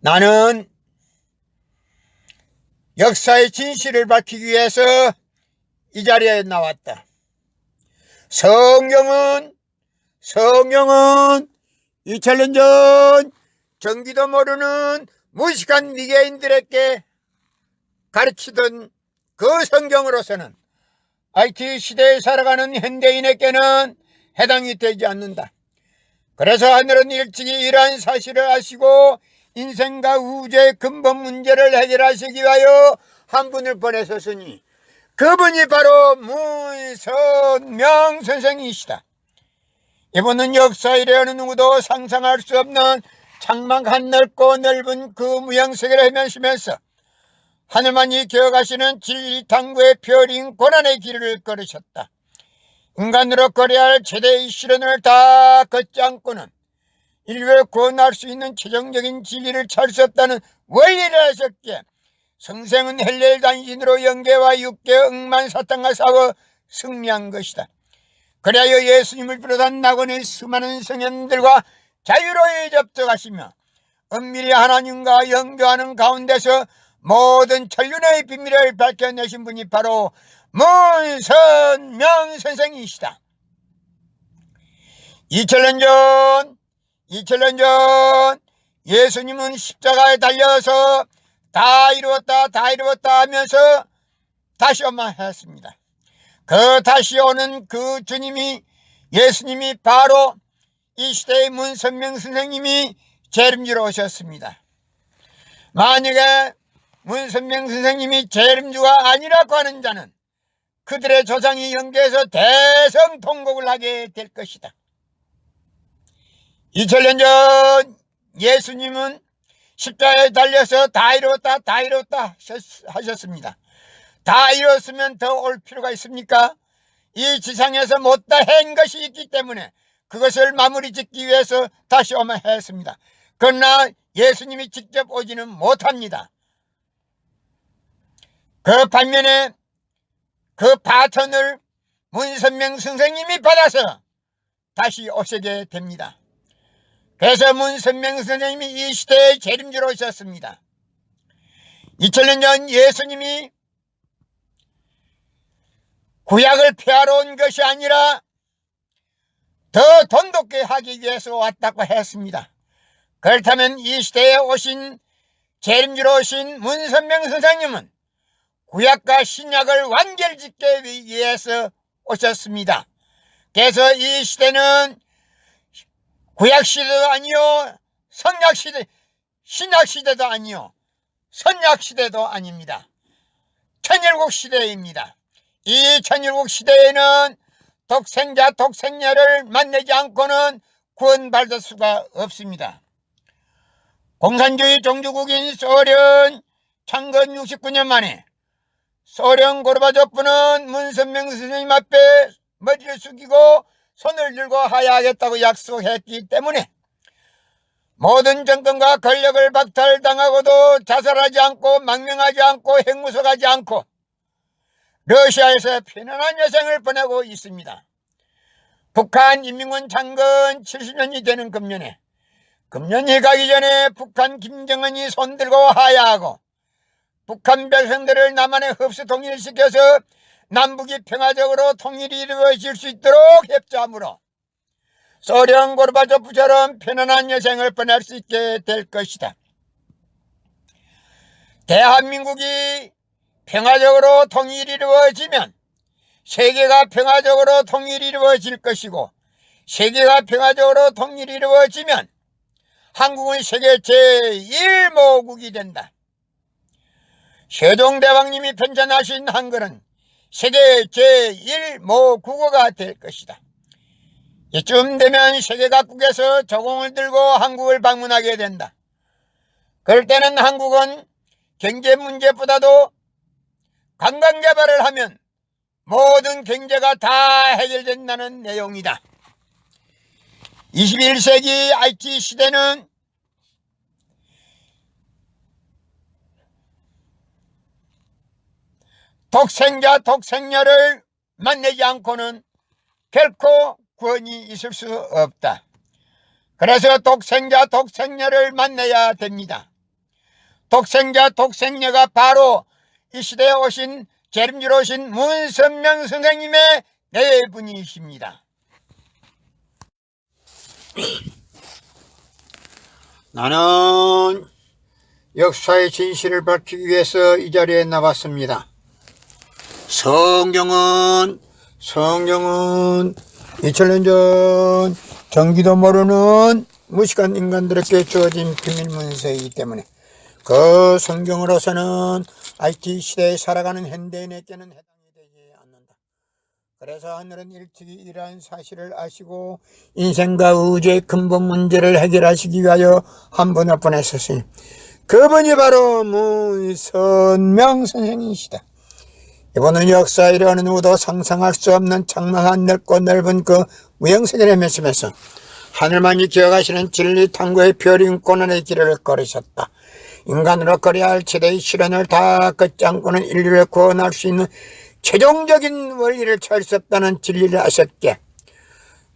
나는 역사의 진실을 밝히기 위해서 이 자리에 나왔다. 성경은 2000년 전 전기도 모르는 무식한 미개인들에게 가르치던 그 성경으로서는 IT 시대에 살아가는 현대인에게는 해당이 되지 않는다. 그래서 하늘은 일찍이 이러한 사실을 아시고 인생과 우주의 근본 문제를 해결하시기 위하여 한 분을 보내셨으니 그분이 바로 문선명 선생이시다. 이분은 역사 이래 어느 누구도 상상할 수 없는 장막한 넓고 넓은 그 무형세계를 헤매시면서 하늘만이 기억하시는 진리 탐구의 별인 고난의 길을 걸으셨다. 인간으로 걸어야 할 최대의 시련을 다 걷지 않고는 인류를 구원할 수 있는 최종적인 진리를 찾을 수 없다는 원리를 하셨기에 성생은 헬렐 단신으로 영계와 육계 억만 사탄과 싸워 승리한 것이다. 그리하여 예수님을 비롯한 낙원의 수많은 성현들과 자유로이 접촉하시며 은밀히 하나님과 연교하는 가운데서 모든 천륜의 비밀을 밝혀내신 분이 바로 문선명 선생이시다. 2000년 전 예수님은 십자가에 달려서 다 이루었다 하면서 다시 오셨습니다. 그 다시 오는 그 주님이 예수님이 바로 이 시대의 문선명 선생님이 재림주로 오셨습니다. 만약에 문선명 선생님이 재림주가 아니라고 하는 자는 그들의 조상이 영계에서 대성통곡을 하게 될 것이다. 2000년 전 예수님은 십자가에 달려서 다 이루었다 하셨습니다. 다 이뤘으면 더 올 필요가 있습니까? 이 지상에서 못다 한 것이 있기 때문에 그것을 마무리 짓기 위해서 다시 오면 했습니다. 그러나 예수님이 직접 오지는 못합니다. 그 반면에 그 바톤을 문선명 선생님이 받아서 다시 오시게 됩니다. 그래서 문선명 선생님이 이 시대의 재림주로 오셨습니다. 2000년 전 예수님이 구약을 폐하러 온 것이 아니라 더 돈독게 하기 위해서 왔다고 했습니다. 그렇다면 이 시대에 오신 재림주로 오신 문선명 선생님은 구약과 신약을 완결짓기 위해서 오셨습니다. 그래서 이 시대는 구약시대도 아니요 선약시대 신약시대도 아니요 선약시대도 아닙니다. 천일국시대입니다. 이 천일국시대에는 독생자를 만나지 않고는 구원받을 수가 없습니다. 공산주의 종주국인 소련 창건 69년 만에 소련 고르바초프는 문선명 선생님 앞에 머리를 숙이고 손을 들고 하야하겠다고 약속했기 때문에 모든 정권과 권력을 박탈당하고도 자살하지 않고 망명하지 않고 핵무소하지 않고 러시아에서 편안한 여생을 보내고 있습니다. 북한 인민군 창건 70년이 되는 금년이 가기 전에 북한 김정은이 손들고 하야하고 북한 백성들을 남한에 흡수 통일시켜서 남북이 평화적으로 통일이 이루어질 수 있도록 협조함으로 소련 고르바초프처럼 편안한 여생을 보낼 수 있게 될 것이다. 대한민국이 평화적으로 통일이 이루어지면 세계가 평화적으로 통일이 이루어질 것이고 세계가 평화적으로 통일이 이루어지면 한국은 세계 제1모국이 된다. 세종대왕님이 편찬하신 한글은 세계 제1모국어가 될 것이다. 이쯤 되면 세계 각국에서 조공을 들고 한국을 방문하게 된다. 그럴 때는 한국은 경제 문제보다도 관광 개발을 하면 모든 경제가 다 해결된다는 내용이다. 21세기 IT 시대는 독생자 독생녀를 만나지 않고는 결코 구원이 있을 수 없다. 그래서 독생자 독생녀를 만나야 됩니다. 독생자 독생녀가 바로 이 시대에 오신 재림주로 오신 문선명 선생님의 네 분이십니다. 나는 역사의 진실을 밝히기 위해서 이 자리에 나왔습니다. 성경은 2000년 전 전기도 모르는 무식한 인간들에게 주어진 비밀 문서이기 때문에 그 성경으로서는 IT 시대에 살아가는 현대인에게는 해당이 되지 않는다. 그래서 하늘은 일찍이라는 사실을 아시고 인생과 의지의 근본 문제를 해결하시기 위하여 한 분을 보내셨으니 그분이 바로 문선명 선생이시다. 이분은 역사에 어느 누구도 상상할 수 없는 장막한 넓고 넓은 그 무형세계를 맺으면서 하늘만이 기억하시는 진리 탐구의 별인 고난의 길을 걸으셨다. 인간으로 걸어야 할 최대의 시련을 다 끝장고는 인류를 구원할 수 있는 최종적인 원리를 찾을 수 없다는 진리를 아셨기에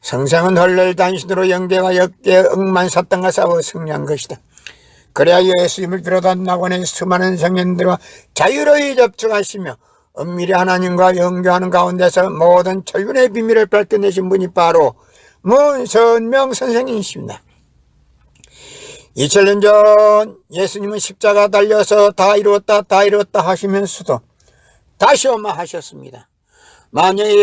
성생은 헐늘 단신으로 영계와 역계 억만사탄과 싸워 승리한 것이다. 그래야 예수님을 비롯한 낙원의 수많은 성인들과 자유로이 접촉하시며 은밀히 하나님과 영교하는 가운데서 모든 천륜의 비밀을 밝혀내신 분이 바로 문선명 선생님이십니다. 2000년 전 예수님은 십자가 달려서 다 이루었다 하시면서도 다시 오마 하셨습니다. 만약에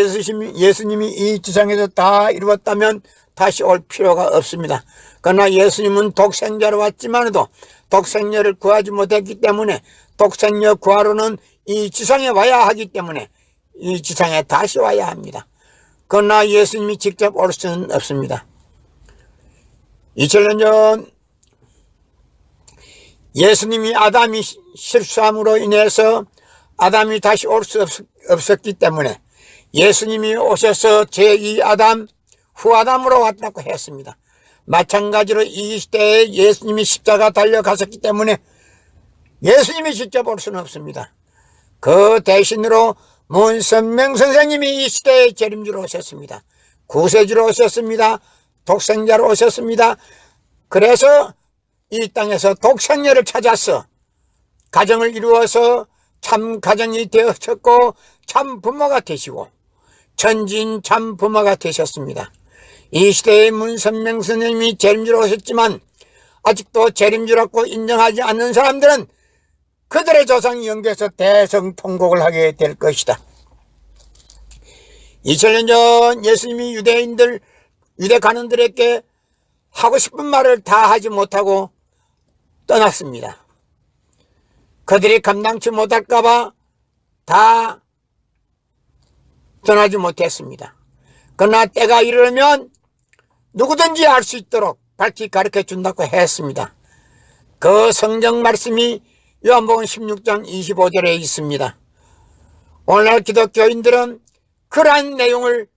예수님이 이 지상에서 다 이루었다면 다시 올 필요가 없습니다. 그러나 예수님은 독생자로 왔지만도 독생녀를 구하지 못했기 때문에 독생녀 구하러는 이 지상에 와야 하기 때문에 이 지상에 다시 와야 합니다. 그러나 예수님이 직접 올 수는 없습니다. 2000년 전 예수님이 아담이 실수함으로 인해서 아담이 다시 올 수 없었기 때문에 예수님이 오셔서 제2아담 후아담으로 왔다고 했습니다. 마찬가지로 이 시대에 예수님이 십자가 달려가셨기 때문에 예수님이 직접 올 수는 없습니다. 그 대신으로 문선명 선생님이 이 시대에 재림주로 오셨습니다. 구세주로 오셨습니다. 독생자로 오셨습니다. 그래서 이 땅에서 독생녀를 찾아서 가정을 이루어서 참 가정이 되었고 참 부모가 되시고 천진 참 부모가 되셨습니다. 이 시대의 문선명 선생님이 재림주로 오셨지만 아직도 재림주라고 인정하지 않는 사람들은 그들의 조상이 영계에서 대성통곡을 하게 될 것이다. 2000년 전 예수님이 유대 관원들에게 하고 싶은 말을 다 하지 못하고 떠났습니다. 그들이 감당치 못할까봐 다 전하지 못했습니다. 그러나 때가 이르면 누구든지 알 수 있도록 밝히 가르쳐 준다고 했습니다. 그 성경 말씀이 요한복음 16장 25절에 있습니다. 오늘날 기독교인들은 그러한 내용을